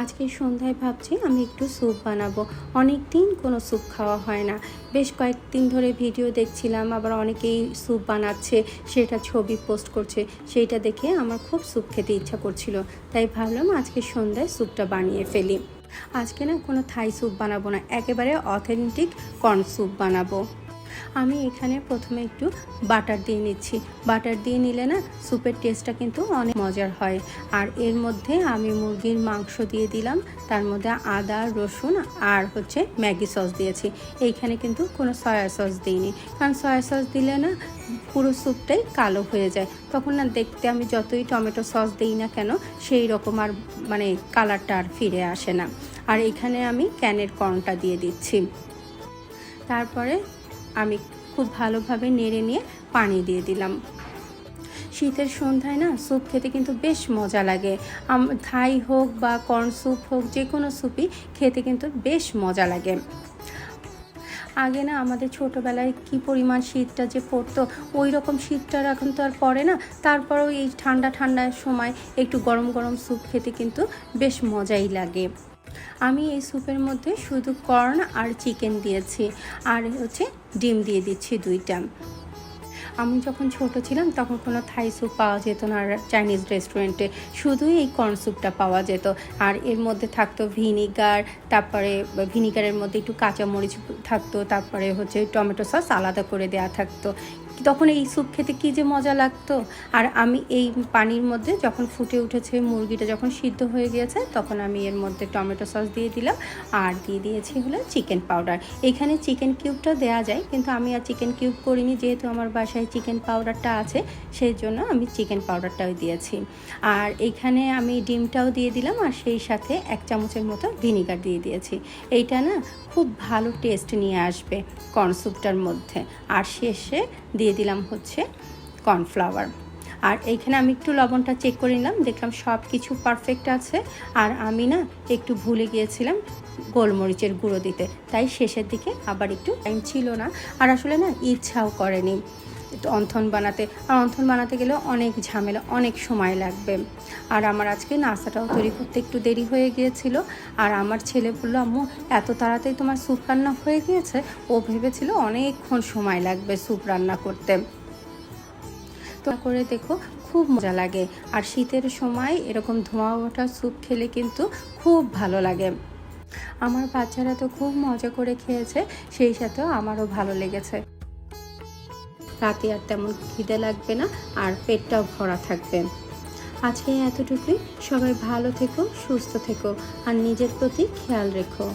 আজকে সন্ধ্যায় ভাবছি আমি একটু স্যুপ বানাবো। অনেক দিন কোনো স্যুপ খাওয়া হয় না। বেশ কয়েকদিন ধরে ভিডিও দেখছিলাম, আবার অনেকেই স্যুপ বানাচ্ছে, সেটা ছবি পোস্ট করছে। সেইটা দেখে আমার খুব স্যুপ খেতে ইচ্ছা করছিল, তাই ভাবলাম আজকে সন্ধ্যায় স্যুপটা বানিয়ে ফেলি। আজকে না কোনো থাই স্যুপ বানাবো না, একেবারে অথেন্টিক কর্ন স্যুপ বানাবো। আমি এখানে প্রথমে একটু বাটার দিয়ে নিচ্ছি। বাটার দিয়ে নিলে না স্যুপের টেস্টটা কিন্তু অনেক মজার হয়। আর এর মধ্যে আমি মুরগির মাংস দিয়ে দিলাম, তার মধ্যে আদা রসুন আর ম্যাগি সস দিয়েছি। এইখানে কিন্তু কোনো সয়া সস দিইনি, কারণ সয়া সস দিলে না পুরো স্যুপটাই কালো হয়ে যায়, তখন না দেখতে আমি যতই টমেটো সস দিই না কেন সেই রকম আর কালারটা আর ফিরে আসে না। আর এখানে আমি ক্যানের কর্নটা দিয়ে দিচ্ছি। তারপরে আমি খুব ভালোভাবে নেড়ে নিয়ে পানি দিয়ে দিলাম। শীতের সন্ধ্যায় না স্যুপ খেতে কিন্তু বেশ মজা লাগে। থাই হোক বা কর্ন স্যুপ হোক, যে কোনো স্যুপই খেতে কিন্তু বেশ মজা লাগে। আগে না আমাদের ছোটোবেলায় কি পরিমাণ শীতটা যে পড়তো, ওই রকম শীতটা এখন তো আর পড়ে না। তারপরেও এই ঠান্ডার সময় একটু গরম গরম স্যুপ খেতে কিন্তু বেশ মজাই লাগে। আমি এই স্যুপের মধ্যে শুধু কর্ন আর চিকেন দিয়েছি, আর ডিম দিয়ে দিচ্ছি 2টা। আমি যখন ছোট ছিলাম তখন কোনো থাই স্যুপ পাওয়া যেত না আর চাইনিজ রেস্টুরেন্টে, শুধুই এই কর্ন স্যুপটা পাওয়া যেত। আর এর মধ্যে থাকতো ভিনিগার, তারপরে ভিনিগারের মধ্যে একটু কাঁচামরিচ থাকতো, তারপরে টমেটো সস আলাদা করে দেওয়া থাকতো। তখন এই স্যুপ খেতে কী যে মজা লাগতো। আর আমি এই পানির মধ্যে যখন ফুটে উঠেছে, মুরগিটা যখন সিদ্ধ হয়ে গিয়েছে, তখন আমি এর মধ্যে টমেটো সস দিয়ে দিলাম আর দিয়ে দিয়েছি চিকেন পাউডার। এখানে চিকেন কিউবটা দেওয়া যায়, কিন্তু আমি আর চিকেন কিউব করিনি, যেহেতু আমার বাসায় চিকেন পাউডারটা আছে, সেই জন্য আমি চিকেন পাউডারটাও দিয়েছি। আর এইখানে আমি ডিমটাও দিয়ে দিলাম, আর সেই সাথে 1 চামচের মতো ভিনিগার দিয়ে দিয়েছি। এইটা না খুব ভালো টেস্ট নিয়ে আসবে কর্ন স্যুপটার মধ্যে। আর শেষে দিয়ে দিলাম কর্নফ্লাওয়ার। আর এইখানে আমি একটু লবণটা চেক করে নিলাম, দেখলাম সব কিছু পারফেক্ট আছে। আর আমি না একটু ভুলে গিয়েছিলাম গোলমরিচের গুঁড়ো দিতে, তাই শেষের দিকে আবার একটু টাইম ছিল না, আর আসলে না ইচ্ছাও করেনি অন্থন বানাতে। আর অন্থন বানাতে গেলে অনেক ঝামেলা, অনেক সময় লাগবে। আর আমার আজকে নাস্তাটাও তৈরি করতে একটু দেরি হয়ে গিয়েছিল। আর আমার ছেলে বলল, আম্মু এত তাড়াতাড়ি তোমার স্যুপ রান্না হয়ে গিয়েছে। ও ভেবেছিল অনেকক্ষণ সময় লাগবে স্যুপ রান্না করতে। তো করে দেখো, খুব মজা লাগে। আর শীতের সময় এরকম ধোঁয়া ওঠা স্যুপ খেলে কিন্তু খুব ভালো লাগে। আমার বাচ্চারা তো খুব মজা করে খেয়েছে, সেই সাথেও আমারও ভালো লেগেছে। রাতে আর তেমন খিদে লাগবে না, আর পেটটাও ভরা থাকবে। আজকে এতটুকুই। সবাই ভালো থেকো, সুস্থ থেকো, আর নিজের প্রতি খেয়াল রেখো।